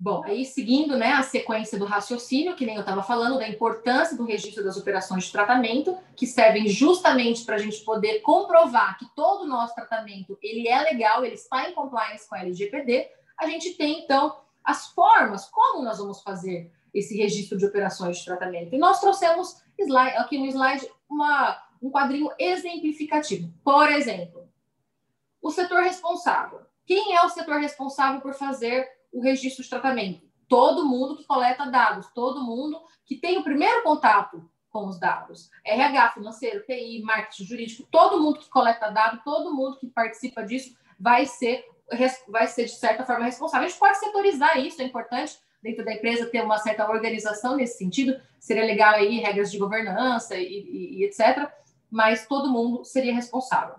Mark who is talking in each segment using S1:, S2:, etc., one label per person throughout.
S1: Bom, aí seguindo, né, a sequência do raciocínio, que nem eu estava falando, da importância do registro das operações de tratamento, que servem justamente para a gente poder comprovar que todo o nosso tratamento ele é legal, ele está em compliance com a LGPD, a gente tem, então, as formas, como nós vamos fazer esse registro de operações de tratamento. E nós trouxemos aqui no slide um quadrinho exemplificativo. Por exemplo, o setor responsável. Quem é o setor responsável por fazer o registro de tratamento? Todo mundo que coleta dados, todo mundo que tem o primeiro contato com os dados. RH, financeiro, TI, marketing, jurídico, todo mundo que coleta dados, todo mundo que participa disso vai ser de certa forma responsável. A gente pode setorizar isso, é importante dentro da empresa ter uma certa organização nesse sentido, seria legal aí regras de governança e etc., mas todo mundo seria responsável.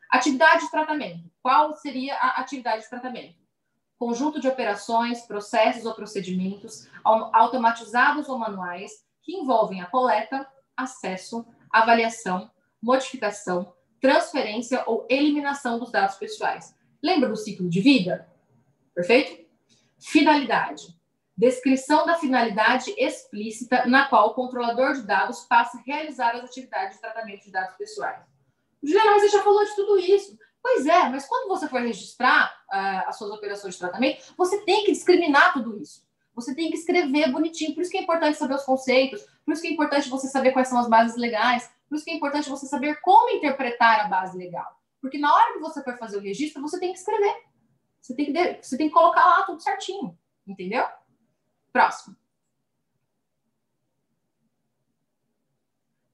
S1: Atividade de tratamento. Qual seria a atividade de tratamento? Conjunto de operações, processos ou procedimentos automatizados ou manuais que envolvem a coleta, acesso, avaliação, modificação, transferência ou eliminação dos dados pessoais. Lembra do ciclo de vida? Perfeito? Finalidade. Descrição da finalidade explícita na qual o controlador de dados passa a realizar as atividades de tratamento de dados pessoais. Juliana, mas você já falou de tudo isso. Pois é, mas quando você for registrar as suas operações de tratamento, você tem que discriminar tudo isso. Você tem que escrever bonitinho. Por isso que é importante saber os conceitos, por isso que é importante você saber quais são as bases legais, por isso que é importante você saber como interpretar a base legal. Porque na hora que você for fazer o registro, você tem que escrever. Você tem que colocar lá tudo certinho. Entendeu? Próximo.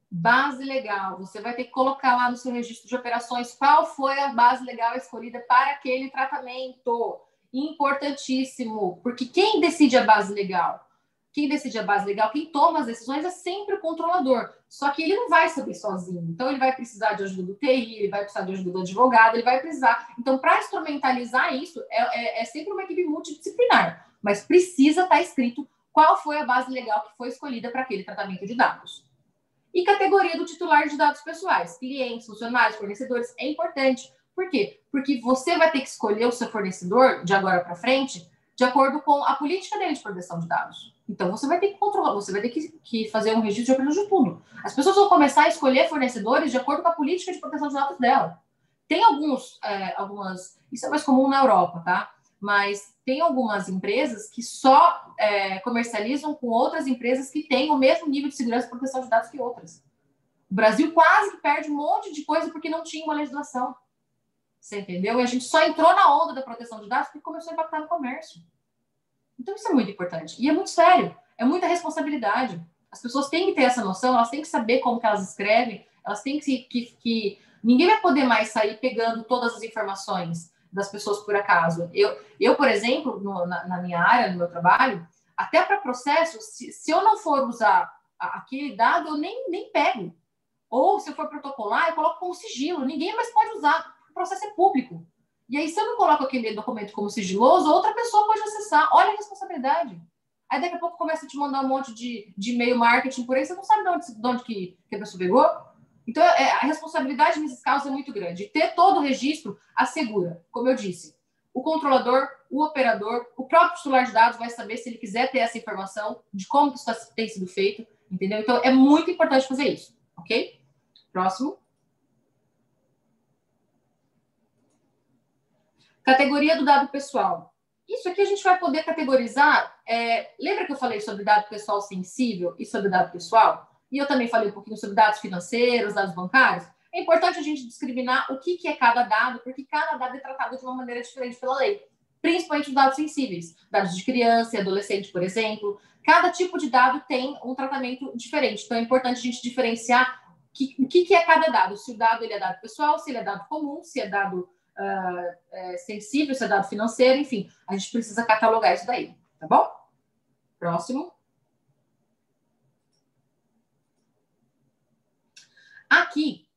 S1: Base legal. Você vai ter que colocar lá no seu registro de operações qual foi a base legal escolhida para aquele tratamento. Importantíssimo. Porque quem decide a base legal? Quem decide a base legal, quem toma as decisões é sempre o controlador. Só que ele não vai saber sozinho. Então, ele vai precisar de ajuda do TI, ele vai precisar de ajuda do advogado, ele vai precisar. Então, para instrumentalizar isso, é sempre uma equipe multidisciplinar. Mas precisa estar escrito qual foi a base legal que foi escolhida para aquele tratamento de dados. E categoria do titular de dados pessoais, clientes, funcionários, fornecedores, é importante. Por quê? Porque você vai ter que escolher o seu fornecedor, de agora para frente, de acordo com a política dele de proteção de dados. Então, você vai ter que controlar, você vai ter que fazer um registro de operação de tudo. As pessoas vão começar a escolher fornecedores de acordo com a política de proteção de dados dela. Tem algumas... Isso é mais comum na Europa, tá? Mas tem algumas empresas que só comercializam com outras empresas que têm o mesmo nível de segurança e proteção de dados que outras. O Brasil quase que perde um monte de coisa porque não tinha uma legislação. Você entendeu? E a gente só entrou na onda da proteção de dados porque começou a impactar no comércio. Então isso é muito importante. E é muito sério. É muita responsabilidade. As pessoas têm que ter essa noção, elas têm que saber como que elas escrevem, elas têm que ninguém vai poder mais sair pegando todas as informações das pessoas por acaso. Eu por exemplo, na minha área, no meu trabalho, até para processo, se eu não for usar aquele dado, eu nem pego. Ou se eu for protocolar, eu coloco como sigilo. Ninguém mais pode usar. O processo é público. E aí, se eu não coloco aquele documento como sigiloso, outra pessoa pode acessar. Olha a responsabilidade. Aí, daqui a pouco, começa a te mandar um monte de e-mail marketing por aí, você não sabe de onde que a pessoa pegou. Então, a responsabilidade nesses casos é muito grande. E ter todo o registro assegura, como eu disse, o controlador, o operador, o próprio titular de dados vai saber se ele quiser ter essa informação de como isso tem sido feito, entendeu? Então, é muito importante fazer isso, ok? Próximo. Categoria do dado pessoal. Isso aqui a gente vai poder categorizar. Lembra que eu falei sobre dado pessoal sensível e sobre dado pessoal? E eu também falei um pouquinho sobre dados financeiros, dados bancários. É importante a gente discriminar o que é cada dado, porque cada dado é tratado de uma maneira diferente pela lei. Principalmente os dados sensíveis. Dados de criança e adolescente, por exemplo. Cada tipo de dado tem um tratamento diferente. Então, é importante a gente diferenciar o que é cada dado. Se o dado ele é dado pessoal, se ele é dado comum, se é dado sensível, se é dado financeiro, enfim. A gente precisa catalogar isso daí, tá bom? Próximo. Aqui,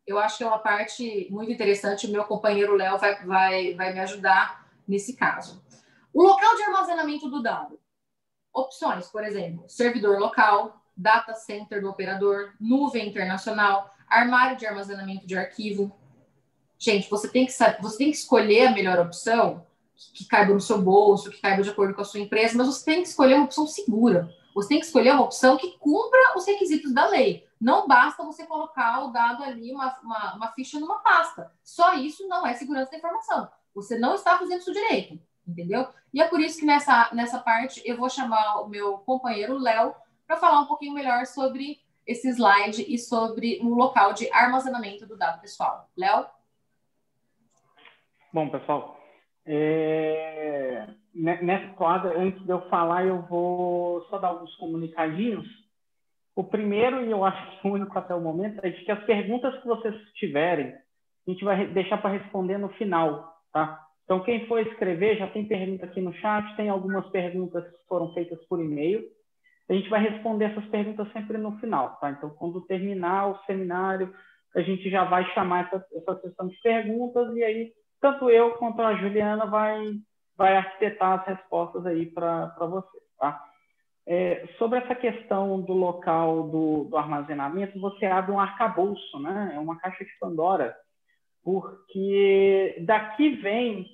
S1: eu acho que é uma parte muito interessante, o meu companheiro Léo vai me ajudar nesse caso. O local de armazenamento do dado. Opções, por exemplo, servidor local, data center do operador, nuvem internacional, armário de armazenamento de arquivo. Gente, você tem que escolher a melhor opção que caiba no seu bolso, que caiba de acordo com a sua empresa, mas você tem que escolher uma opção segura. Você tem que escolher uma opção que cumpra os requisitos da lei. Não basta você colocar o dado ali, uma ficha numa pasta. Só isso não é segurança da informação. Você não está fazendo isso direito, entendeu? E é por isso que nessa parte eu vou chamar o meu companheiro Léo para falar um pouquinho melhor sobre esse slide e sobre o local de armazenamento do dado pessoal. Léo?
S2: Bom, pessoal, nessa quadra, antes de eu falar, eu vou só dar alguns comunicadinhos. O primeiro, e eu acho que o único até o momento, é de que as perguntas que vocês tiverem, a gente vai deixar para responder no final, tá? Então, quem for escrever, já tem pergunta aqui no chat, tem algumas perguntas que foram feitas por e-mail. A gente vai responder essas perguntas sempre no final, tá? Então, quando terminar o seminário, a gente já vai chamar essa sessão de perguntas e aí tanto eu quanto a Juliana vai arquitetar as respostas aí para vocês, tá? Sobre essa questão do local do armazenamento, você abre um arcabouço, né? É uma caixa de Pandora, porque daqui vem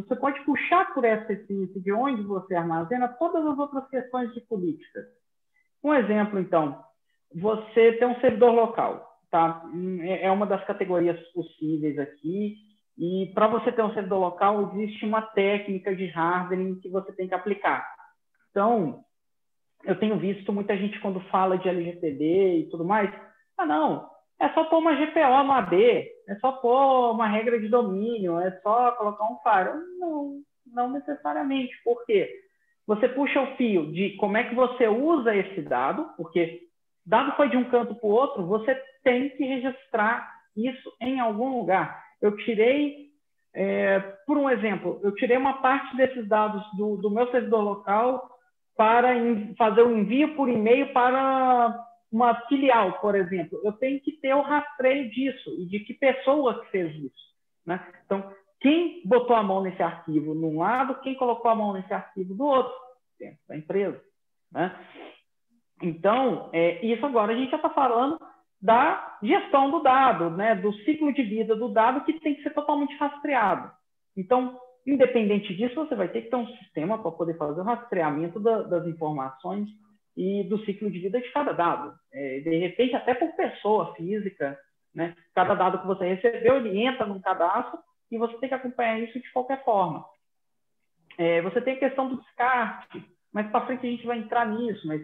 S2: você pode puxar por essa essência de onde você armazena todas as outras questões de política. Um exemplo, então, você tem um servidor local, tá? É uma das categorias possíveis aqui, e para você ter um servidor local, existe uma técnica de hardening que você tem que aplicar. Então, eu tenho visto muita gente quando fala de LGPD e tudo mais, não, é só pôr uma GPO no AD, é só pôr uma regra de domínio, é só colocar um firewall. Não necessariamente. Por quê? Você puxa o fio de como é que você usa esse dado, porque dado foi de um canto para o outro, você tem que registrar isso em algum lugar. Eu tirei, por um exemplo, eu tirei uma parte desses dados do meu servidor local para fazer o envio por e-mail para uma filial, por exemplo. Eu tenho que ter o rastreio disso e de que pessoa que fez isso, né? Então, quem botou a mão nesse arquivo num lado, quem colocou a mão nesse arquivo do outro, dentro da empresa, né? Então, isso agora a gente já está falando da gestão do dado, né? Do ciclo de vida do dado que tem que ser totalmente rastreado. Então, independente disso, você vai ter que ter um sistema para poder fazer o rastreamento das informações e do ciclo de vida de cada dado. De repente, até por pessoa física, né? Cada dado que você recebeu, ele entra num cadastro e você tem que acompanhar isso de qualquer forma. Você tem a questão do descarte, mais para frente a gente vai entrar nisso, mas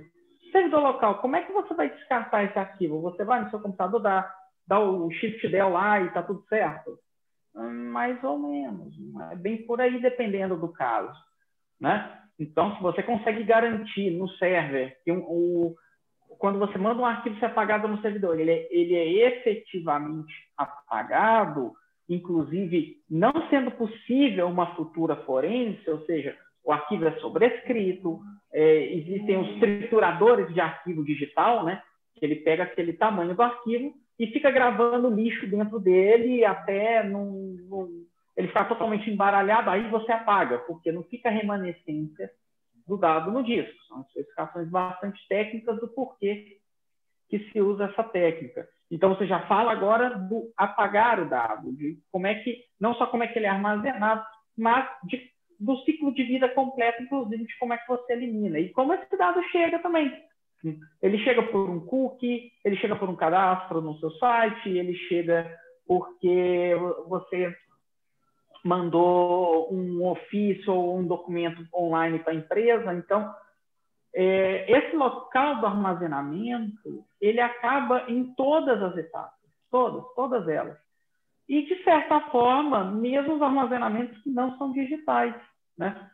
S2: servidor local, como é que você vai descartar esse arquivo? Você vai no seu computador, dá o shift del lá e está tudo certo? Mais ou menos. É bem por aí, dependendo do caso, né? Então, se você consegue garantir no server que quando você manda um arquivo ser apagado no servidor, ele é efetivamente apagado, inclusive não sendo possível uma futura forense, ou seja, o arquivo é sobrescrito, existem os trituradores de arquivo digital, né? Que ele pega aquele tamanho do arquivo e fica gravando lixo dentro dele até ele ficar totalmente embaralhado, aí você apaga, porque não fica remanescência do dado no disco. São especificações bastante técnicas do porquê que se usa essa técnica. Então, você já fala agora do apagar o dado, de como é que, não só como é que ele é armazenado, mas do ciclo de vida completo, inclusive de como é que você elimina. E como esse dado chega também. Ele chega por um cookie, ele chega por um cadastro no seu site, ele chega porque você mandou um ofício ou um documento online para a empresa. Então, esse local do armazenamento, ele acaba em todas as etapas, todas elas. E, de certa forma, mesmo os armazenamentos que não são digitais, né?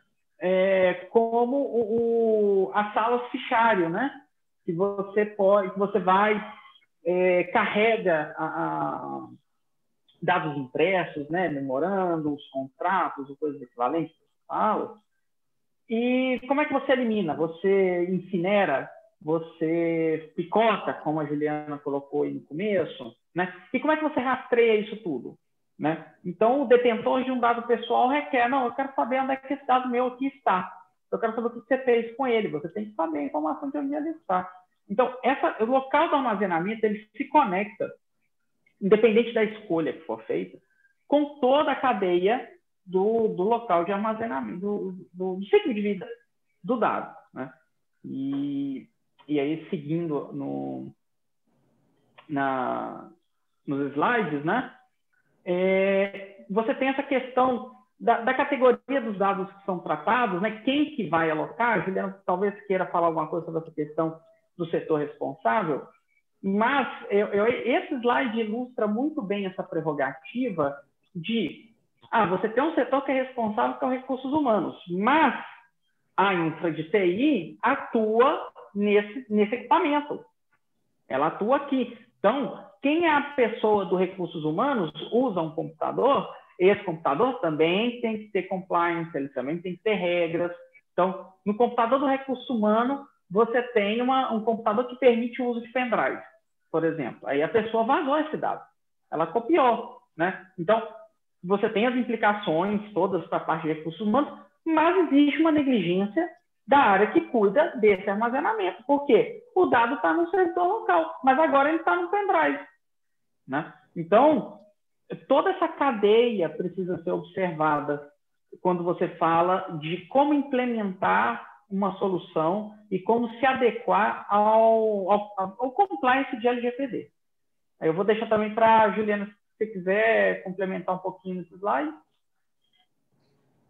S2: Como as salas fichário, né? Que você vai, carrega dados impressos, né? Memorandos, contratos, ou coisas equivalentes para salas. E como é que você elimina? Você incinera? Você picota, como a Juliana colocou aí no começo, né? E como é que você rastreia isso tudo, né? Então, o detentor de um dado pessoal requer, não, eu quero saber onde é que esse dado meu aqui está. Eu quero saber o que você fez com ele. Você tem que saber a informação de onde ele está. Então, o local do armazenamento, ele se conecta, independente da escolha que for feita, com toda a cadeia do local de armazenamento, do ciclo de vida do dado, né? E aí, seguindo nos slides, né? Você tem essa questão da categoria dos dados que são tratados, né? Quem que vai alocar? Juliana talvez queira falar alguma coisa sobre essa questão do setor responsável, mas esse slide ilustra muito bem essa prerrogativa de você tem um setor que é responsável pelos recursos humanos, mas a infra de TI atua nesse equipamento. Ela atua aqui. Então, quem é a pessoa dos recursos humanos usa um computador, esse computador também tem que ter compliance, ele também tem que ter regras. Então, no computador do recurso humano, você tem um computador que permite o uso de pendrive, por exemplo. Aí a pessoa vazou esse dado. Ela copiou, né? Então, você tem as implicações todas para a parte de recursos humanos, mas existe uma negligência da área que cuida desse armazenamento. Por quê? O dado está no servidor local, mas agora ele está no pendrive, né? Então, toda essa cadeia precisa ser observada quando você fala de como implementar uma solução e como se adequar ao compliance de LGPD. Aí eu vou deixar também para a Juliana, se você quiser complementar um pouquinho nesse slide.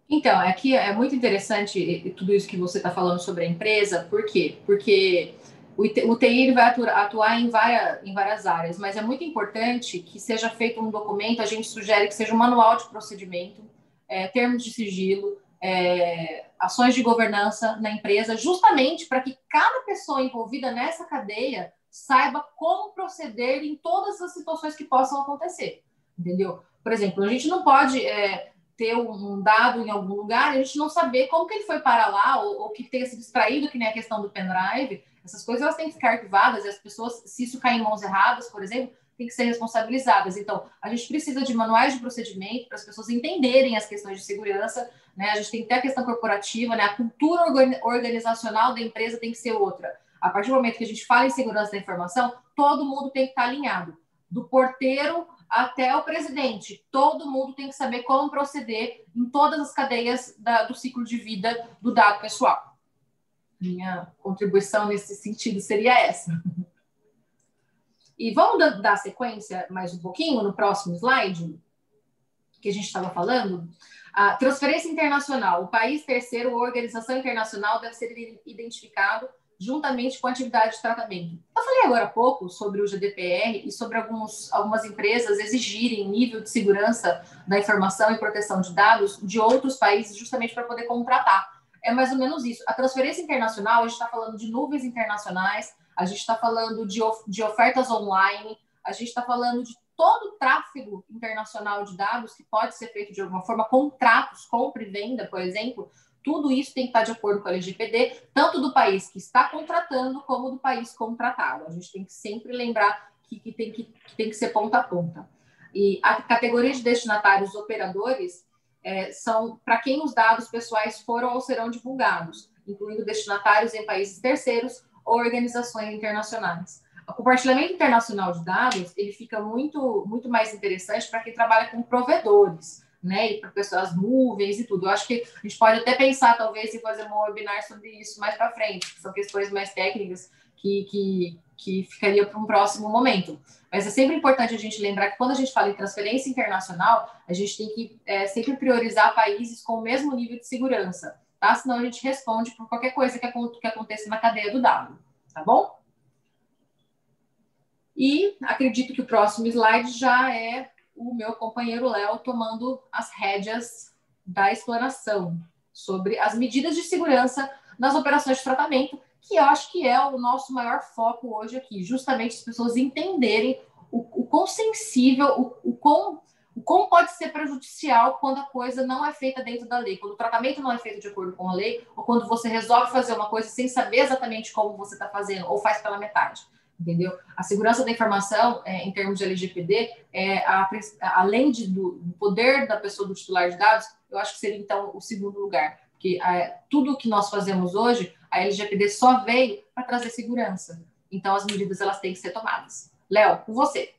S1: Então, aqui é muito interessante tudo isso que você está falando sobre a empresa. Por quê? Porque o TI ele vai atuar em várias áreas, mas é muito importante que seja feito um documento, a gente sugere que seja um manual de procedimento, termos de sigilo, ações de governança na empresa, justamente para que cada pessoa envolvida nessa cadeia saiba como proceder em todas as situações que possam acontecer, entendeu? Por exemplo, a gente não pode ter um dado em algum lugar e a gente não saber como que ele foi para lá ou que tenha se distraído, que nem a questão do pendrive. Essas coisas elas têm que ficar arquivadas e as pessoas, se isso cair em mãos erradas, por exemplo, têm que ser responsabilizadas. Então, a gente precisa de manuais de procedimento para as pessoas entenderem as questões de segurança, né? A gente tem que ter a questão corporativa, né? A cultura organizacional da empresa tem que ser outra. A partir do momento que a gente fala em segurança da informação, todo mundo tem que estar alinhado. Do porteiro até o presidente. Todo mundo tem que saber como proceder em todas as cadeias do ciclo de vida do dado pessoal. Minha contribuição nesse sentido seria essa. E vamos dar sequência mais um pouquinho no próximo slide, que a gente estava falando. A transferência internacional. O país terceiro ou organização internacional deve ser identificado juntamente com a atividade de tratamento. Eu falei agora há pouco sobre o GDPR e sobre algumas empresas exigirem nível de segurança da informação e proteção de dados de outros países justamente para poder contratar. É mais ou menos isso. A transferência internacional, a gente está falando de nuvens internacionais, a gente está falando de ofertas online, a gente está falando de todo o tráfego internacional de dados que pode ser feito de alguma forma, contratos, compra e venda, por exemplo. Tudo isso tem que estar de acordo com a LGPD, tanto do país que está contratando, como do país contratado. A gente tem que sempre lembrar que tem que ser ponta a ponta. E a categoria de destinatários operadores são para quem os dados pessoais foram ou serão divulgados, incluindo destinatários em países terceiros ou organizações internacionais. O compartilhamento internacional de dados ele fica muito, muito mais interessante para quem trabalha com provedores, né, e para pessoas nuvens e tudo. Eu acho que a gente pode até pensar, talvez, em fazer um webinar sobre isso mais para frente, que são questões mais técnicas que ficaria para um próximo momento. Mas é sempre importante a gente lembrar que quando a gente fala em transferência internacional, a gente tem que sempre priorizar países com o mesmo nível de segurança, tá? Senão a gente responde por qualquer coisa que aconteça na cadeia do dado, tá bom? E acredito que o próximo slide já é o meu companheiro Léo tomando as rédeas da explanação sobre as medidas de segurança nas operações de tratamento, que eu acho que é o nosso maior foco hoje aqui, justamente as pessoas entenderem o quão sensível, o quão pode ser prejudicial quando a coisa não é feita dentro da lei, quando o tratamento não é feito de acordo com a lei, ou quando você resolve fazer uma coisa sem saber exatamente como você está fazendo, ou faz pela metade. Entendeu? A segurança da informação, em termos de LGPD, além do poder da pessoa do titular de dados, eu acho que seria, então, o segundo lugar. Porque tudo o que nós fazemos hoje, a LGPD só veio para trazer segurança. Então, as medidas elas têm que ser tomadas. Léo, com você.